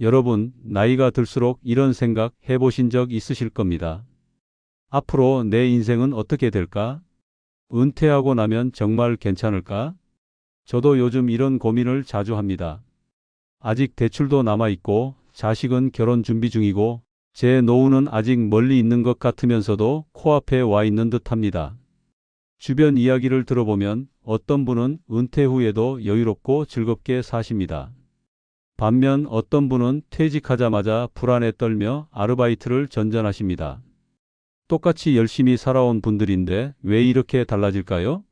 여러분, 나이가 들수록 이런 생각 해보신 적 있으실 겁니다. 앞으로 내 인생은 어떻게 될까? 은퇴하고 나면 정말 괜찮을까? 저도 요즘 이런 고민을 자주 합니다. 아직 대출도 남아있고, 자식은 결혼 준비 중이고, 제 노후는 아직 멀리 있는 것 같으면서도 코앞에 와 있는 듯 합니다. 주변 이야기를 들어보면 어떤 분은 은퇴 후에도 여유롭고 즐겁게 사십니다. 반면 어떤 분은 퇴직하자마자 불안에 떨며 아르바이트를 전전하십니다. 똑같이 열심히 살아온 분들인데 왜 이렇게 달라질까요?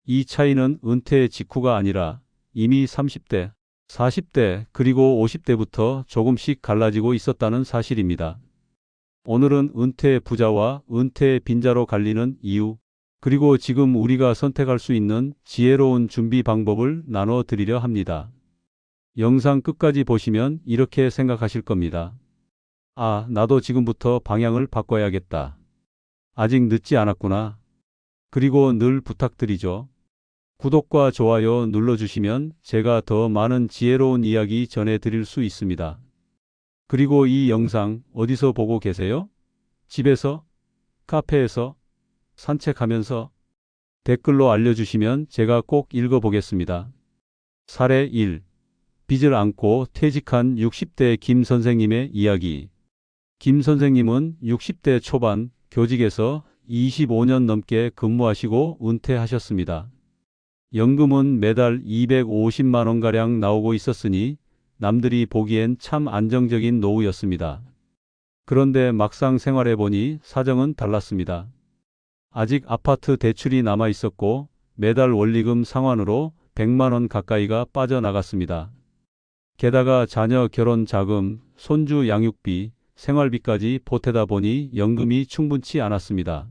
이 차이는 은퇴 직후가 아니라 이미 30대, 40대, 그리고 50대부터 조금씩 갈라지고 있었다는 사실입니다. 오늘은 은퇴 부자와 은퇴 빈자로 갈리는 이유, 그리고 지금 우리가 선택할 수 있는 지혜로운 준비 방법을 나눠 드리려 합니다. 영상 끝까지 보시면 이렇게 생각하실 겁니다. 아, 나도 지금부터 방향을 바꿔야겠다. 아직 늦지 않았구나. 그리고 늘 부탁드리죠. 구독과 좋아요 눌러주시면 제가 더 많은 지혜로운 이야기 전해드릴 수 있습니다. 그리고 이 영상 어디서 보고 계세요? 집에서? 카페에서? 산책하면서? 댓글로 알려주시면 제가 꼭 읽어보겠습니다. 사례 1. 빚을 안고 퇴직한 60대 김 선생님의 이야기. 김 선생님은 60대 초반 교직에서 25년 넘게 근무하시고 은퇴하셨습니다. 연금은 매달 250만 원가량 나오고 있었으니 남들이 보기엔 참 안정적인 노후였습니다. 그런데 막상 생활해 보니 사정은 달랐습니다. 아직 아파트 대출이 남아 있었고 매달 원리금 상환으로 100만 원 가까이가 빠져나갔습니다. 게다가 자녀 결혼 자금, 손주 양육비, 생활비까지 보태다 보니 연금이 충분치 않았습니다.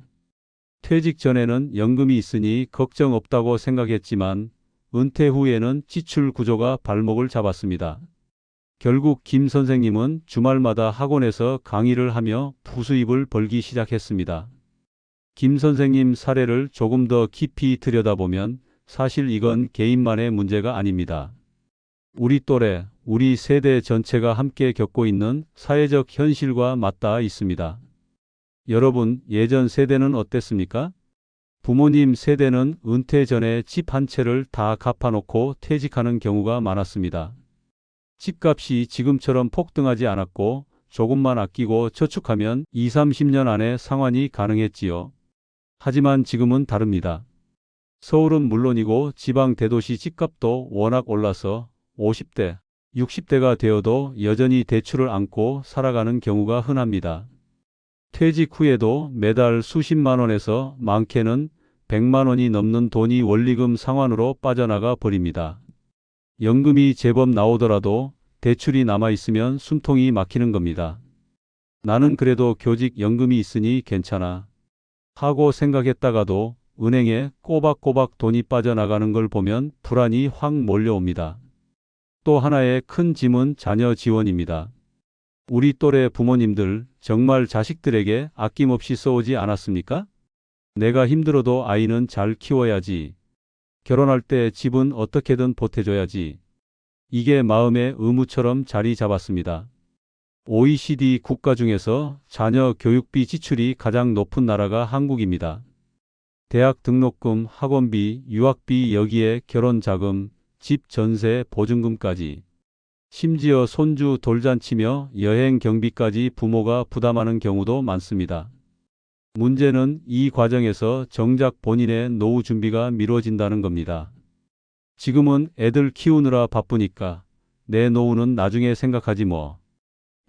퇴직 전에는 연금이 있으니 걱정 없다고 생각했지만 은퇴 후에는 지출 구조가 발목을 잡았습니다. 결국 김 선생님은 주말마다 학원에서 강의를 하며 부수입을 벌기 시작했습니다. 김 선생님 사례를 조금 더 깊이 들여다보면 사실 이건 개인만의 문제가 아닙니다. 우리 또래, 우리 세대 전체가 함께 겪고 있는 사회적 현실과 맞닿아 있습니다. 여러분, 예전 세대는 어땠습니까? 부모님 세대는 은퇴 전에 집 한 채를 다 갚아놓고 퇴직하는 경우가 많았습니다. 집값이 지금처럼 폭등하지 않았고 조금만 아끼고 저축하면 20, 30년 안에 상환이 가능했지요. 하지만 지금은 다릅니다. 서울은 물론이고 지방 대도시 집값도 워낙 올라서 50대, 60대가 되어도 여전히 대출을 안고 살아가는 경우가 흔합니다. 퇴직 후에도 매달 수십만 원에서 많게는 100만 원이 넘는 돈이 원리금 상환으로 빠져나가 버립니다. 연금이 제법 나오더라도 대출이 남아있으면 숨통이 막히는 겁니다. 나는 그래도 교직 연금이 있으니 괜찮아 하고 생각했다가도 은행에 꼬박꼬박 돈이 빠져나가는 걸 보면 불안이 확 몰려옵니다. 또 하나의 큰 짐은 자녀 지원입니다. 우리 또래 부모님들 정말 자식들에게 아낌없이 써오지 않았습니까? 내가 힘들어도 아이는 잘 키워야지. 결혼할 때 집은 어떻게든 보태줘야지. 이게 마음의 의무처럼 자리 잡았습니다. OECD 국가 중에서 자녀 교육비 지출이 가장 높은 나라가 한국입니다. 대학 등록금, 학원비, 유학비, 여기에 결혼자금, 집 전세, 보증금까지. 심지어 손주 돌잔치며 여행 경비까지 부모가 부담하는 경우도 많습니다. 문제는 이 과정에서 정작 본인의 노후 준비가 미뤄진다는 겁니다. 지금은 애들 키우느라 바쁘니까 내 노후는 나중에 생각하지 뭐.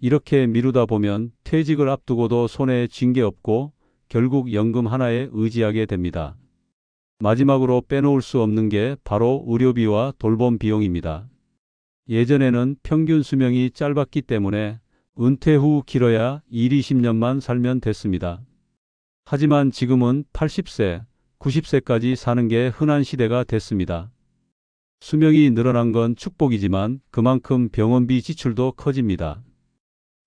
이렇게 미루다 보면 퇴직을 앞두고도 손에 쥔 게 없고 결국 연금 하나에 의지하게 됩니다. 마지막으로 빼놓을 수 없는 게 바로 의료비와 돌봄 비용입니다. 예전에는 평균 수명이 짧았기 때문에 은퇴 후 길어야 1, 20년만 살면 됐습니다. 하지만 지금은 80세, 90세까지 사는 게 흔한 시대가 됐습니다. 수명이 늘어난 건 축복이지만 그만큼 병원비 지출도 커집니다.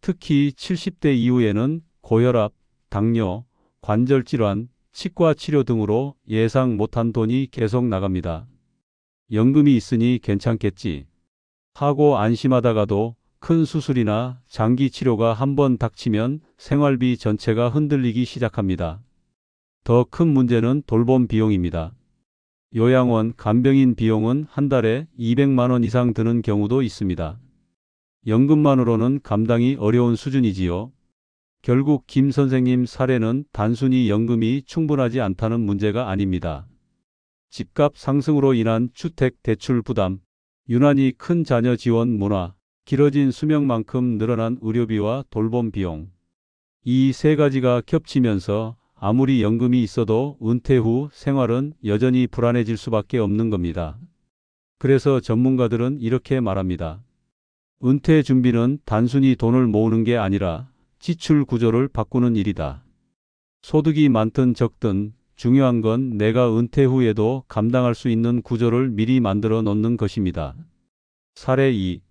특히 70대 이후에는 고혈압, 당뇨, 관절질환, 치과 치료 등으로 예상 못한 돈이 계속 나갑니다. 연금이 있으니 괜찮겠지 하고 안심하다가도 큰 수술이나 장기 치료가 한번 닥치면 생활비 전체가 흔들리기 시작합니다. 더 큰 문제는 돌봄 비용입니다. 요양원, 간병인 비용은 한 달에 200만 원 이상 드는 경우도 있습니다. 연금만으로는 감당이 어려운 수준이지요. 결국 김 선생님 사례는 단순히 연금이 충분하지 않다는 문제가 아닙니다. 집값 상승으로 인한 주택 대출 부담, 유난히 큰 자녀 지원 문화, 길어진 수명만큼 늘어난 의료비와 돌봄 비용. 이 세 가지가 겹치면서 아무리 연금이 있어도 은퇴 후 생활은 여전히 불안해질 수밖에 없는 겁니다. 그래서 전문가들은 이렇게 말합니다. 은퇴 준비는 단순히 돈을 모으는 게 아니라 지출 구조를 바꾸는 일이다. 소득이 많든 적든 중요한 건 내가 은퇴 후에도 감당할 수 있는 구조를 미리 만들어 놓는 것입니다. 사례 2.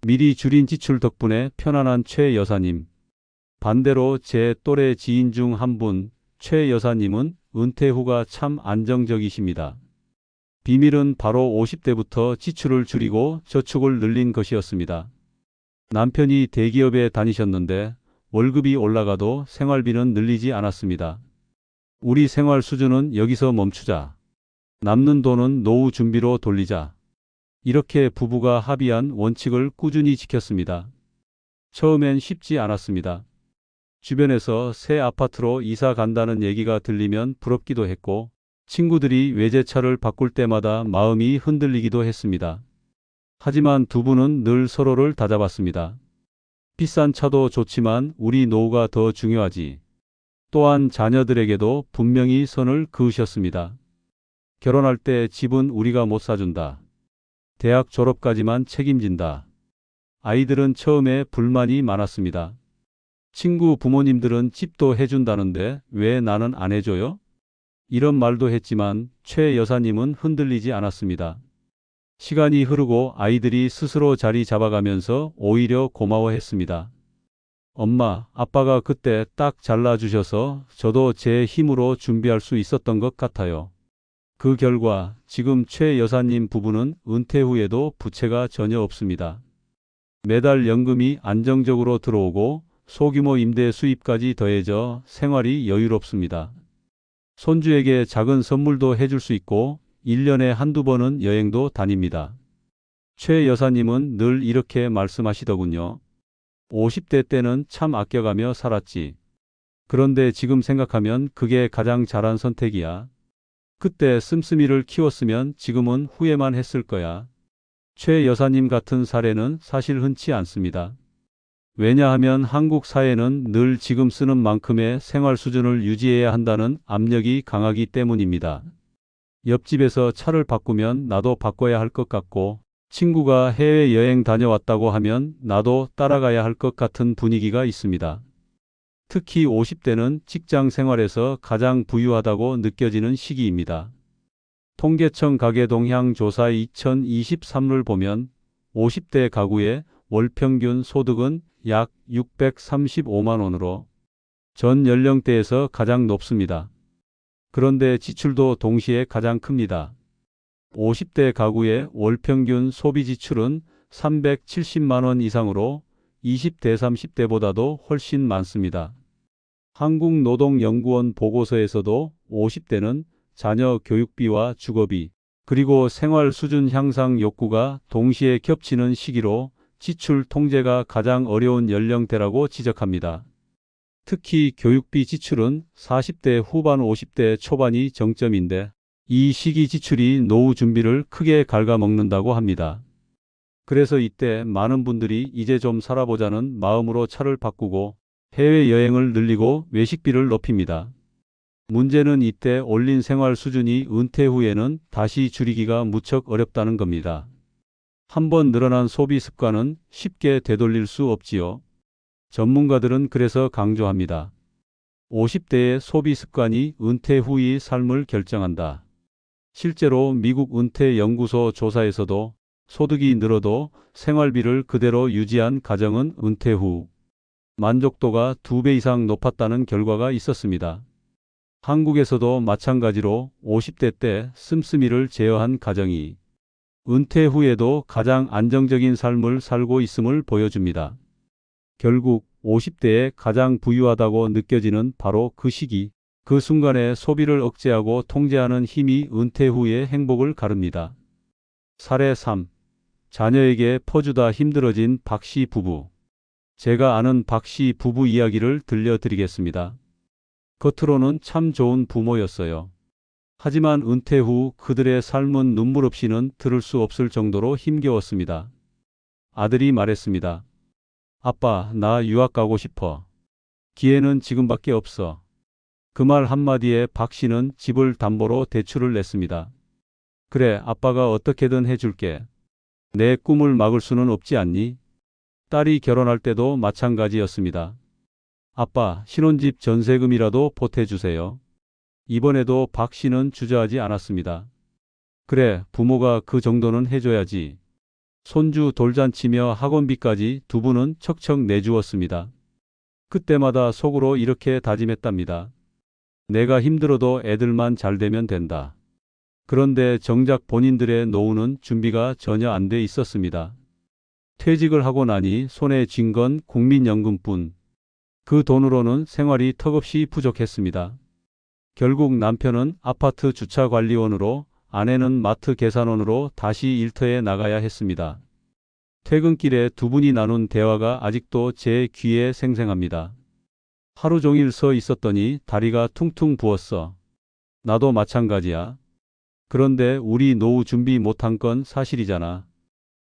미리 줄인 지출 덕분에 편안한 최 여사님. 반대로 제 또래 지인 중 한 분, 최 여사님은 은퇴 후가 참 안정적이십니다. 비밀은 바로 50대부터 지출을 줄이고 저축을 늘린 것이었습니다. 남편이 대기업에 다니셨는데 월급이 올라가도 생활비는 늘리지 않았습니다. 우리 생활 수준은 여기서 멈추자. 남는 돈은 노후 준비로 돌리자. 이렇게 부부가 합의한 원칙을 꾸준히 지켰습니다. 처음엔 쉽지 않았습니다. 주변에서 새 아파트로 이사 간다는 얘기가 들리면 부럽기도 했고, 친구들이 외제차를 바꿀 때마다 마음이 흔들리기도 했습니다. 하지만 두 분은 늘 서로를 다잡았습니다. 비싼 차도 좋지만 우리 노후가 더 중요하지. 또한 자녀들에게도 분명히 선을 그으셨습니다. 결혼할 때 집은 우리가 못 사준다. 대학 졸업까지만 책임진다. 아이들은 처음에 불만이 많았습니다. 친구 부모님들은 집도 해준다는데 왜 나는 안 해줘요? 이런 말도 했지만 최 여사님은 흔들리지 않았습니다. 시간이 흐르고 아이들이 스스로 자리 잡아가면서 오히려 고마워했습니다. 엄마, 아빠가 그때 딱 잘라주셔서 저도 제 힘으로 준비할 수 있었던 것 같아요. 그 결과 지금 최 여사님 부부는 은퇴 후에도 부채가 전혀 없습니다. 매달 연금이 안정적으로 들어오고 소규모 임대 수입까지 더해져 생활이 여유롭습니다. 손주에게 작은 선물도 해줄 수 있고 1년에 한두 번은 여행도 다닙니다. 최 여사님은 늘 이렇게 말씀하시더군요. 50대 때는 참 아껴가며 살았지. 그런데 지금 생각하면 그게 가장 잘한 선택이야. 그때 씀씀이를 키웠으면 지금은 후회만 했을 거야. 최 여사님 같은 사례는 사실 흔치 않습니다. 왜냐하면 한국 사회는 늘 지금 쓰는 만큼의 생활 수준을 유지해야 한다는 압력이 강하기 때문입니다. 옆집에서 차를 바꾸면 나도 바꿔야 할 것 같고, 친구가 해외여행 다녀왔다고 하면 나도 따라가야 할 것 같은 분위기가 있습니다. 특히 50대는 직장 생활에서 가장 부유하다고 느껴지는 시기입니다. 통계청 가계동향 조사 2023을 보면 50대 가구의 월 평균 소득은 약 635만 원으로 전 연령대에서 가장 높습니다. 그런데 지출도 동시에 가장 큽니다. 50대 가구의 월 평균 소비 지출은 370만 원 이상으로 20대 30대보다도 훨씬 많습니다. 한국노동연구원 보고서에서도 50대는 자녀 교육비와 주거비, 그리고 생활 수준 향상 욕구가 동시에 겹치는 시기로 지출 통제가 가장 어려운 연령대라고 지적합니다. 특히 교육비 지출은 40대 후반 50대 초반이 정점인데 이 시기 지출이 노후 준비를 크게 갉아먹는다고 합니다. 그래서 이때 많은 분들이 이제 좀 살아보자는 마음으로 차를 바꾸고 해외여행을 늘리고 외식비를 높입니다. 문제는 이때 올린 생활 수준이 은퇴 후에는 다시 줄이기가 무척 어렵다는 겁니다. 한번 늘어난 소비 습관은 쉽게 되돌릴 수 없지요. 전문가들은 그래서 강조합니다. 50대의 소비 습관이 은퇴 후의 삶을 결정한다. 실제로 미국 은퇴연구소 조사에서도 소득이 늘어도 생활비를 그대로 유지한 가정은 은퇴 후 만족도가 2배 이상 높았다는 결과가 있었습니다. 한국에서도 마찬가지로 50대 때 씀씀이를 제어한 가정이 은퇴 후에도 가장 안정적인 삶을 살고 있음을 보여줍니다. 결국 50대에 가장 부유하다고 느껴지는 바로 그 시기, 그 순간에 소비를 억제하고 통제하는 힘이 은퇴 후의 행복을 가릅니다. 사례 3. 자녀에게 퍼주다 힘들어진 박씨 부부. 제가 아는 박씨 부부 이야기를 들려드리겠습니다. 겉으로는 참 좋은 부모였어요. 하지만 은퇴 후 그들의 삶은 눈물 없이는 들을 수 없을 정도로 힘겨웠습니다. 아들이 말했습니다. 아빠, 나 유학 가고 싶어. 기회는 지금밖에 없어. 그 말 한마디에 박 씨는 집을 담보로 대출을 냈습니다. 그래, 아빠가 어떻게든 해줄게. 내 꿈을 막을 수는 없지 않니? 딸이 결혼할 때도 마찬가지였습니다. 아빠, 신혼집 전세금이라도 보태주세요. 이번에도 박 씨는 주저하지 않았습니다. 그래, 부모가 그 정도는 해줘야지. 손주 돌잔치며 학원비까지 두 분은 척척 내주었습니다. 그때마다 속으로 이렇게 다짐했답니다. 내가 힘들어도 애들만 잘 되면 된다. 그런데 정작 본인들의 노후는 준비가 전혀 안 돼 있었습니다. 퇴직을 하고 나니 손에 쥔 건 국민연금뿐. 그 돈으로는 생활이 턱없이 부족했습니다. 결국 남편은 아파트 주차관리원으로, 아내는 마트 계산원으로 다시 일터에 나가야 했습니다. 퇴근길에 두 분이 나눈 대화가 아직도 제 귀에 생생합니다. 하루 종일 서 있었더니 다리가 퉁퉁 부었어. 나도 마찬가지야. 그런데 우리 노후 준비 못한 건 사실이잖아.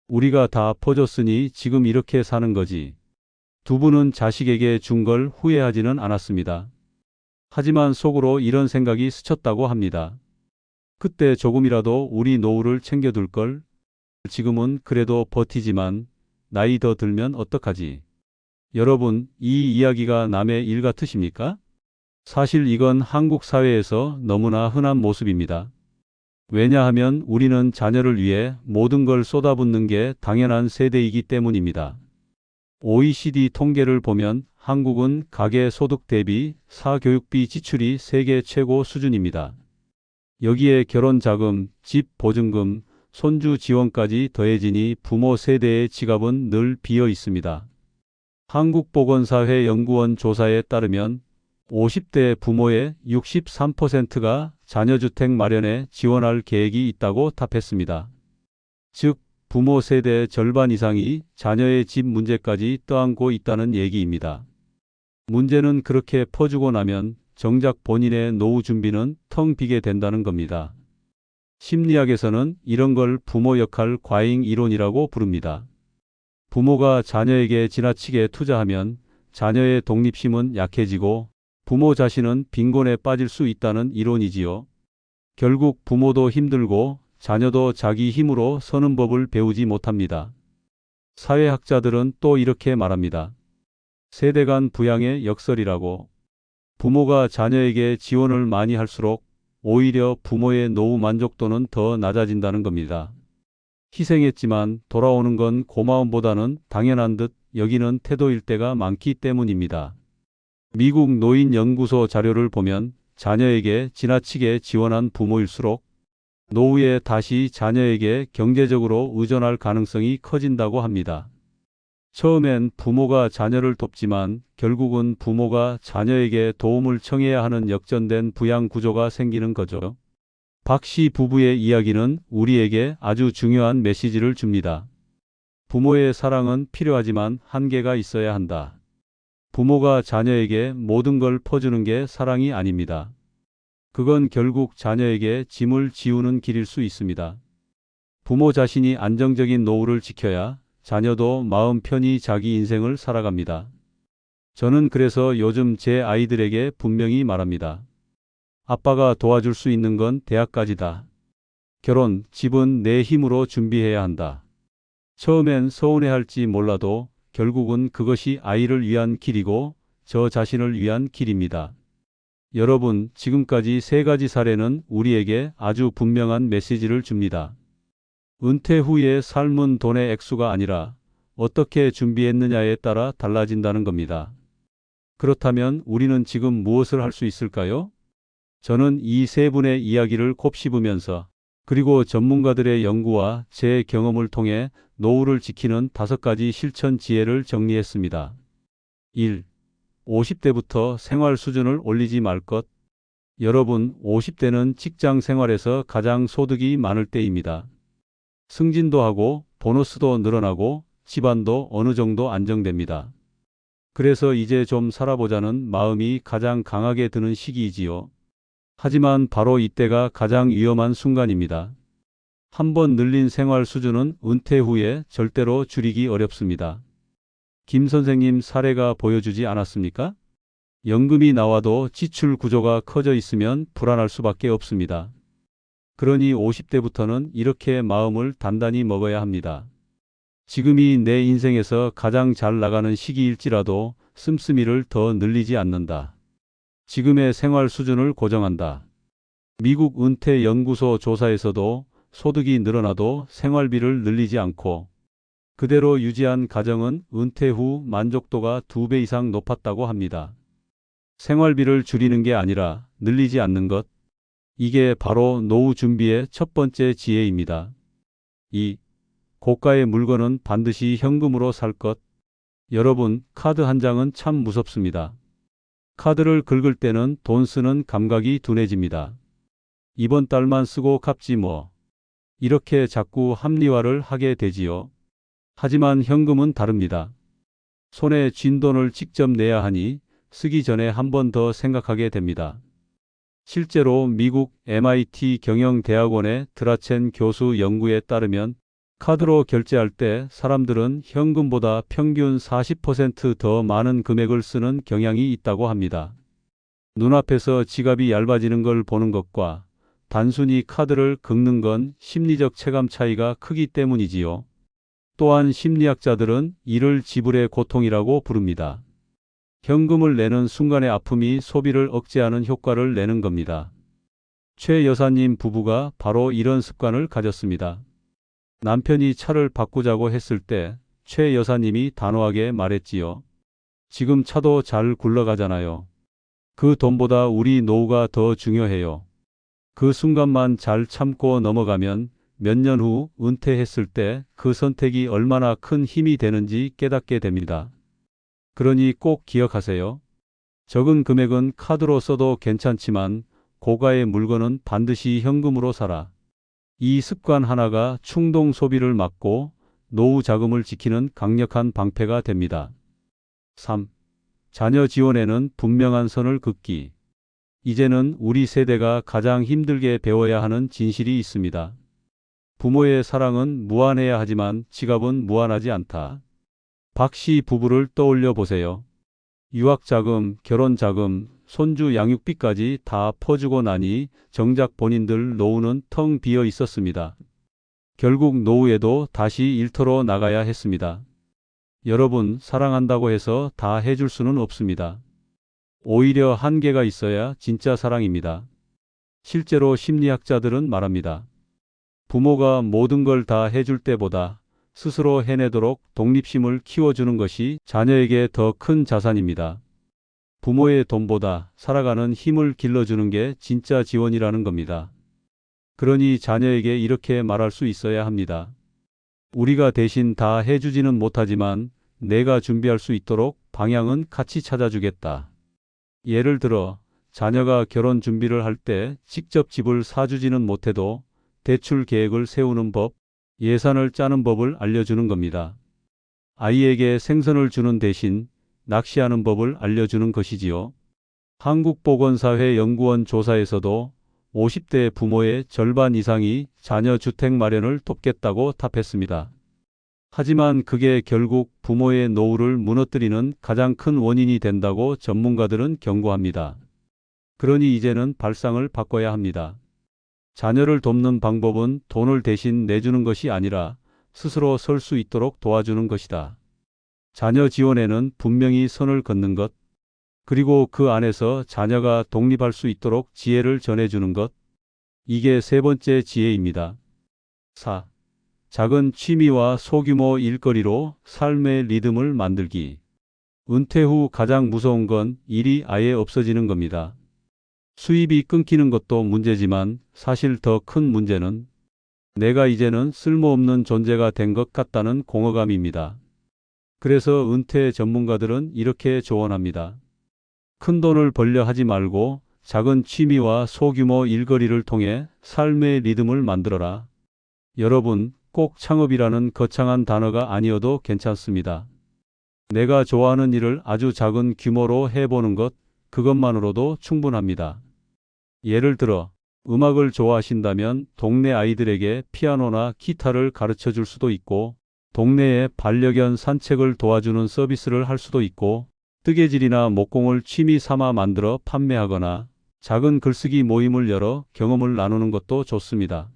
우리가 다 퍼줬으니 지금 이렇게 사는 거지. 두 분은 자식에게 준 걸 후회하지는 않았습니다. 하지만 속으로 이런 생각이 스쳤다고 합니다. 그때 조금이라도 우리 노후를 챙겨둘 걸. 지금은 그래도 버티지만 나이 더 들면 어떡하지? 여러분, 이 이야기가 남의 일 같으십니까? 사실 이건 한국 사회에서 너무나 흔한 모습입니다. 왜냐하면 우리는 자녀를 위해 모든 걸 쏟아붓는 게 당연한 세대이기 때문입니다. OECD 통계를 보면 한국은 가계 소득 대비 사교육비 지출이 세계 최고 수준입니다. 여기에 결혼 자금, 집 보증금, 손주 지원까지 더해지니 부모 세대의 지갑은 늘 비어 있습니다. 한국보건사회연구원 조사에 따르면 50대 부모의 63%가 자녀주택 마련에 지원할 계획이 있다고 답했습니다. 즉, 부모 세대의 절반 이상이 자녀의 집 문제까지 떠안고 있다는 얘기입니다. 문제는 그렇게 퍼주고 나면 정작 본인의 노후 준비는 텅 비게 된다는 겁니다. 심리학에서는 이런 걸 부모 역할 과잉 이론이라고 부릅니다. 부모가 자녀에게 지나치게 투자하면 자녀의 독립심은 약해지고 부모 자신은 빈곤에 빠질 수 있다는 이론이지요. 결국 부모도 힘들고 자녀도 자기 힘으로 서는 법을 배우지 못합니다. 사회학자들은 또 이렇게 말합니다. 세대 간 부양의 역설이라고. 부모가 자녀에게 지원을 많이 할수록 오히려 부모의 노후 만족도는 더 낮아진다는 겁니다. 희생했지만 돌아오는 건 고마움보다는 당연한 듯 여기는 태도일 때가 많기 때문입니다. 미국 노인연구소 자료를 보면 자녀에게 지나치게 지원한 부모일수록 노후에 다시 자녀에게 경제적으로 의존할 가능성이 커진다고 합니다. 처음엔 부모가 자녀를 돕지만 결국은 부모가 자녀에게 도움을 청해야 하는 역전된 부양 구조가 생기는 거죠. 박 씨 부부의 이야기는 우리에게 아주 중요한 메시지를 줍니다. 부모의 사랑은 필요하지만 한계가 있어야 한다. 부모가 자녀에게 모든 걸 퍼주는 게 사랑이 아닙니다. 그건 결국 자녀에게 짐을 지우는 길일 수 있습니다. 부모 자신이 안정적인 노후를 지켜야 자녀도 마음 편히 자기 인생을 살아갑니다. 저는 그래서 요즘 제 아이들에게 분명히 말합니다. 아빠가 도와줄 수 있는 건 대학까지다. 결혼, 집은 내 힘으로 준비해야 한다. 처음엔 서운해할지 몰라도 결국은 그것이 아이를 위한 길이고 저 자신을 위한 길입니다. 여러분, 지금까지 세 가지 사례는 우리에게 아주 분명한 메시지를 줍니다. 은퇴 후의 삶은 돈의 액수가 아니라 어떻게 준비했느냐에 따라 달라진다는 겁니다. 그렇다면 우리는 지금 무엇을 할 수 있을까요? 저는 이 세 분의 이야기를 곱씹으면서 그리고 전문가들의 연구와 제 경험을 통해 노후를 지키는 5가지 실천 지혜를 정리했습니다. 1. 50대부터 생활 수준을 올리지 말 것. 여러분, 50대는 직장 생활에서 가장 소득이 많을 때입니다. 승진도 하고 보너스도 늘어나고 집안도 어느 정도 안정됩니다. 그래서 이제 좀 살아보자는 마음이 가장 강하게 드는 시기이지요. 하지만 바로 이때가 가장 위험한 순간입니다. 한번 늘린 생활 수준은 은퇴 후에 절대로 줄이기 어렵습니다. 김 선생님 사례가 보여주지 않았습니까? 연금이 나와도 지출 구조가 커져 있으면 불안할 수밖에 없습니다. 그러니 50대부터는 이렇게 마음을 단단히 먹어야 합니다. 지금이 내 인생에서 가장 잘 나가는 시기일지라도 씀씀이를 더 늘리지 않는다. 지금의 생활 수준을 고정한다. 미국 은퇴연구소 조사에서도 소득이 늘어나도 생활비를 늘리지 않고 그대로 유지한 가정은 은퇴 후 만족도가 2배 이상 높았다고 합니다. 생활비를 줄이는 게 아니라 늘리지 않는 것. 이게 바로 노후 준비의 첫 번째 지혜입니다. 2. 고가의 물건은 반드시 현금으로 살 것. 여러분, 카드 한 장은 참 무섭습니다. 카드를 긁을 때는 돈 쓰는 감각이 둔해집니다. 이번 달만 쓰고 갚지 뭐. 이렇게 자꾸 합리화를 하게 되지요. 하지만 현금은 다릅니다. 손에 쥔 돈을 직접 내야 하니 쓰기 전에 한 번 더 생각하게 됩니다. 실제로 미국 MIT 경영대학원의 드라첸 교수 연구에 따르면 카드로 결제할 때 사람들은 현금보다 평균 40% 더 많은 금액을 쓰는 경향이 있다고 합니다. 눈앞에서 지갑이 얇아지는 걸 보는 것과 단순히 카드를 긁는 건 심리적 체감 차이가 크기 때문이지요. 또한 심리학자들은 이를 지불의 고통이라고 부릅니다. 현금을 내는 순간의 아픔이 소비를 억제하는 효과를 내는 겁니다. 최 여사님 부부가 바로 이런 습관을 가졌습니다. 남편이 차를 바꾸자고 했을 때 최 여사님이 단호하게 말했지요. 지금 차도 잘 굴러가잖아요. 그 돈보다 우리 노후가 더 중요해요. 그 순간만 잘 참고 넘어가면 몇 년 후 은퇴했을 때 그 선택이 얼마나 큰 힘이 되는지 깨닫게 됩니다. 그러니 꼭 기억하세요. 적은 금액은 카드로 써도 괜찮지만 고가의 물건은 반드시 현금으로 사라. 이 습관 하나가 충동 소비를 막고 노후 자금을 지키는 강력한 방패가 됩니다. 3. 자녀 지원에는 분명한 선을 긋기. 이제는 우리 세대가 가장 힘들게 배워야 하는 진실이 있습니다. 부모의 사랑은 무한해야 하지만 지갑은 무한하지 않다. 박 씨 부부를 떠올려 보세요. 유학자금, 결혼자금, 손주 양육비까지 다 퍼주고 나니 정작 본인들 노후는 텅 비어 있었습니다. 결국 노후에도 다시 일터로 나가야 했습니다. 여러분, 사랑한다고 해서 다 해줄 수는 없습니다. 오히려 한계가 있어야 진짜 사랑입니다. 실제로 심리학자들은 말합니다. 부모가 모든 걸 다 해줄 때보다 스스로 해내도록 독립심을 키워주는 것이 자녀에게 더 큰 자산입니다. 부모의 돈보다 살아가는 힘을 길러주는 게 진짜 지원이라는 겁니다. 그러니 자녀에게 이렇게 말할 수 있어야 합니다. 우리가 대신 다 해주지는 못하지만 내가 준비할 수 있도록 방향은 같이 찾아주겠다. 예를 들어 자녀가 결혼 준비를 할 때 직접 집을 사주지는 못해도 대출 계획을 세우는 법, 예산을 짜는 법을 알려주는 겁니다. 아이에게 생선을 주는 대신 낚시하는 법을 알려주는 것이지요. 한국보건사회연구원 조사에서도 50대 부모의 절반 이상이 자녀 주택 마련을 돕겠다고 답했습니다. 하지만 그게 결국 부모의 노후를 무너뜨리는 가장 큰 원인이 된다고 전문가들은 경고합니다. 그러니 이제는 발상을 바꿔야 합니다. 자녀를 돕는 방법은 돈을 대신 내주는 것이 아니라 스스로 설 수 있도록 도와주는 것이다. 자녀 지원에는 분명히 선을 긋는 것, 그리고 그 안에서 자녀가 독립할 수 있도록 지혜를 전해주는 것, 이게 세 번째 지혜입니다. 4. 작은 취미와 소규모 일거리로 삶의 리듬을 만들기. 은퇴 후 가장 무서운 건 일이 아예 없어지는 겁니다. 수입이 끊기는 것도 문제지만 사실 더 큰 문제는 내가 이제는 쓸모없는 존재가 된 것 같다는 공허감입니다. 그래서 은퇴 전문가들은 이렇게 조언합니다. 큰 돈을 벌려 하지 말고 작은 취미와 소규모 일거리를 통해 삶의 리듬을 만들어라. 여러분, 꼭 창업이라는 거창한 단어가 아니어도 괜찮습니다. 내가 좋아하는 일을 아주 작은 규모로 해보는 것, 그것만으로도 충분합니다. 예를 들어, 음악을 좋아하신다면 동네 아이들에게 피아노나 기타를 가르쳐 줄 수도 있고, 동네에 반려견 산책을 도와주는 서비스를 할 수도 있고, 뜨개질이나 목공을 취미 삼아 만들어 판매하거나, 작은 글쓰기 모임을 열어 경험을 나누는 것도 좋습니다.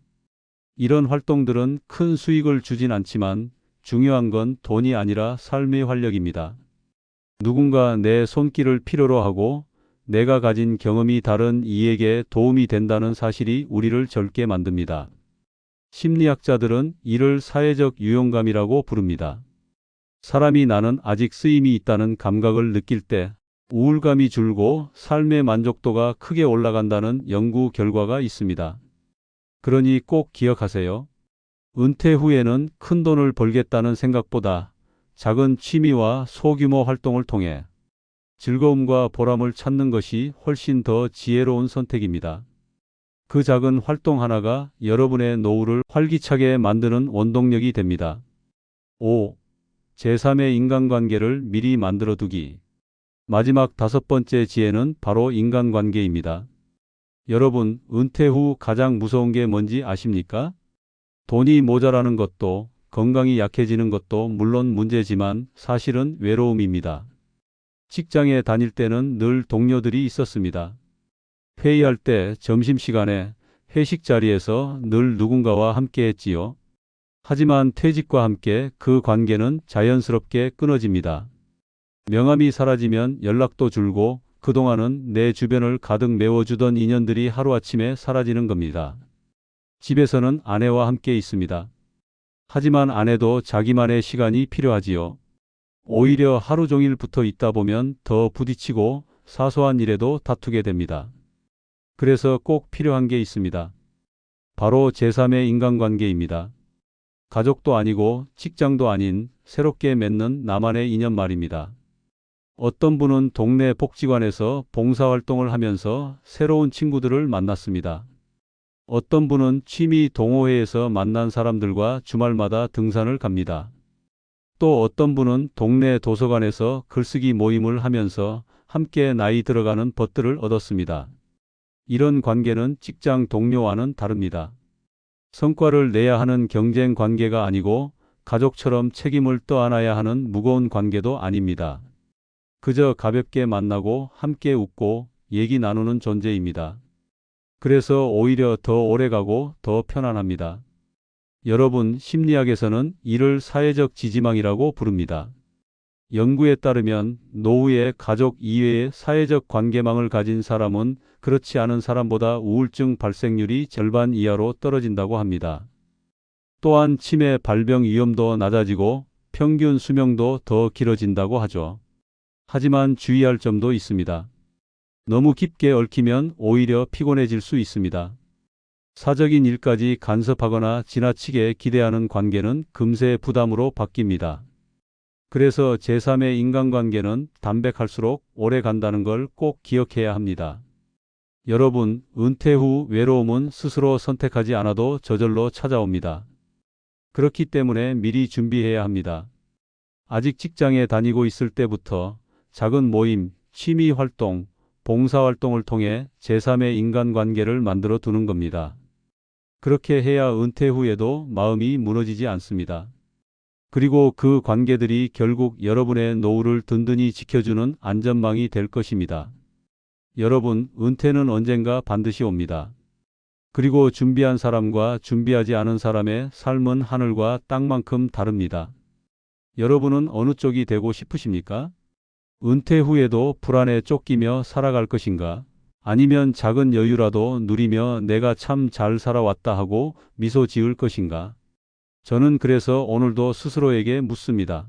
이런 활동들은 큰 수익을 주진 않지만 중요한 건 돈이 아니라 삶의 활력입니다. 누군가 내 손길을 필요로 하고 내가 가진 경험이 다른 이에게 도움이 된다는 사실이 우리를 젊게 만듭니다. 심리학자들은 이를 사회적 유용감이라고 부릅니다. 사람이 나는 아직 쓰임이 있다는 감각을 느낄 때 우울감이 줄고 삶의 만족도가 크게 올라간다는 연구 결과가 있습니다. 그러니 꼭 기억하세요. 은퇴 후에는 큰 돈을 벌겠다는 생각보다 작은 취미와 소규모 활동을 통해 즐거움과 보람을 찾는 것이 훨씬 더 지혜로운 선택입니다. 그 작은 활동 하나가 여러분의 노후를 활기차게 만드는 원동력이 됩니다. 5. 제3의 인간관계를 미리 만들어 두기. 마지막 5번째 지혜는 바로 인간관계입니다. 여러분, 은퇴 후 가장 무서운 게 뭔지 아십니까? 돈이 모자라는 것도 건강이 약해지는 것도 물론 문제지만 사실은 외로움입니다. 직장에 다닐 때는 늘 동료들이 있었습니다. 회의할 때, 점심시간에, 회식 자리에서 늘 누군가와 함께 했지요. 하지만 퇴직과 함께 그 관계는 자연스럽게 끊어집니다. 명함이 사라지면 연락도 줄고 그동안은 내 주변을 가득 메워주던 인연들이 하루아침에 사라지는 겁니다. 집에서는 아내와 함께 있습니다. 하지만 아내도 자기만의 시간이 필요하지요. 오히려 하루 종일 붙어 있다 보면 더 부딪히고 사소한 일에도 다투게 됩니다. 그래서 꼭 필요한 게 있습니다. 바로 제3의 인간관계입니다. 가족도 아니고 직장도 아닌 새롭게 맺는 나만의 인연 말입니다. 어떤 분은 동네 복지관에서 봉사활동을 하면서 새로운 친구들을 만났습니다. 어떤 분은 취미 동호회에서 만난 사람들과 주말마다 등산을 갑니다. 또 어떤 분은 동네 도서관에서 글쓰기 모임을 하면서 함께 나이 들어가는 벗들을 얻었습니다. 이런 관계는 직장 동료와는 다릅니다. 성과를 내야 하는 경쟁 관계가 아니고 가족처럼 책임을 떠안아야 하는 무거운 관계도 아닙니다. 그저 가볍게 만나고 함께 웃고 얘기 나누는 존재입니다. 그래서 오히려 더 오래가고 더 편안합니다. 여러분, 심리학에서는 이를 사회적 지지망이라고 부릅니다. 연구에 따르면 노후에 가족 이외의 사회적 관계망을 가진 사람은 그렇지 않은 사람보다 우울증 발생률이 절반 이하로 떨어진다고 합니다. 또한 치매 발병 위험도 낮아지고 평균 수명도 더 길어진다고 하죠. 하지만 주의할 점도 있습니다. 너무 깊게 얽히면 오히려 피곤해질 수 있습니다. 사적인 일까지 간섭하거나 지나치게 기대하는 관계는 금세 부담으로 바뀝니다. 그래서 제3의 인간관계는 담백할수록 오래 간다는 걸 꼭 기억해야 합니다. 여러분, 은퇴 후 외로움은 스스로 선택하지 않아도 저절로 찾아옵니다. 그렇기 때문에 미리 준비해야 합니다. 아직 직장에 다니고 있을 때부터 작은 모임, 취미 활동, 봉사 활동을 통해 제3의 인간관계를 만들어 두는 겁니다. 그렇게 해야 은퇴 후에도 마음이 무너지지 않습니다. 그리고 그 관계들이 결국 여러분의 노후를 든든히 지켜주는 안전망이 될 것입니다. 여러분, 은퇴는 언젠가 반드시 옵니다. 그리고 준비한 사람과 준비하지 않은 사람의 삶은 하늘과 땅만큼 다릅니다. 여러분은 어느 쪽이 되고 싶으십니까? 은퇴 후에도 불안에 쫓기며 살아갈 것인가? 아니면 작은 여유라도 누리며 내가 참 잘 살아왔다 하고 미소 지을 것인가? 저는 그래서 오늘도 스스로에게 묻습니다.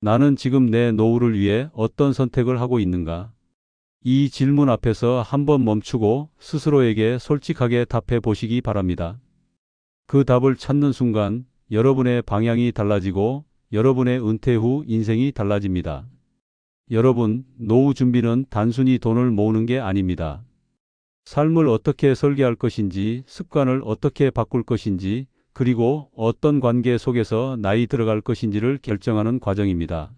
나는 지금 내 노후를 위해 어떤 선택을 하고 있는가? 이 질문 앞에서 한번 멈추고 스스로에게 솔직하게 답해 보시기 바랍니다. 그 답을 찾는 순간 여러분의 방향이 달라지고 여러분의 은퇴 후 인생이 달라집니다. 여러분, 노후 준비는 단순히 돈을 모으는 게 아닙니다. 삶을 어떻게 설계할 것인지, 습관을 어떻게 바꿀 것인지, 그리고 어떤 관계 속에서 나이 들어갈 것인지를 결정하는 과정입니다.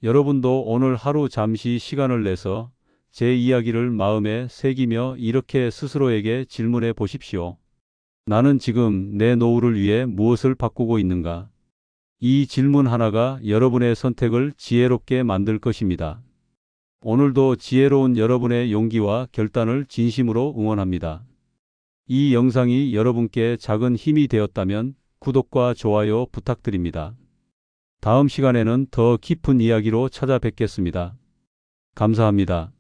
여러분도 오늘 하루 잠시 시간을 내서 제 이야기를 마음에 새기며 이렇게 스스로에게 질문해 보십시오. 나는 지금 내 노후를 위해 무엇을 바꾸고 있는가? 이 질문 하나가 여러분의 선택을 지혜롭게 만들 것입니다. 오늘도 지혜로운 여러분의 용기와 결단을 진심으로 응원합니다. 이 영상이 여러분께 작은 힘이 되었다면 구독과 좋아요 부탁드립니다. 다음 시간에는 더 깊은 이야기로 찾아뵙겠습니다. 감사합니다.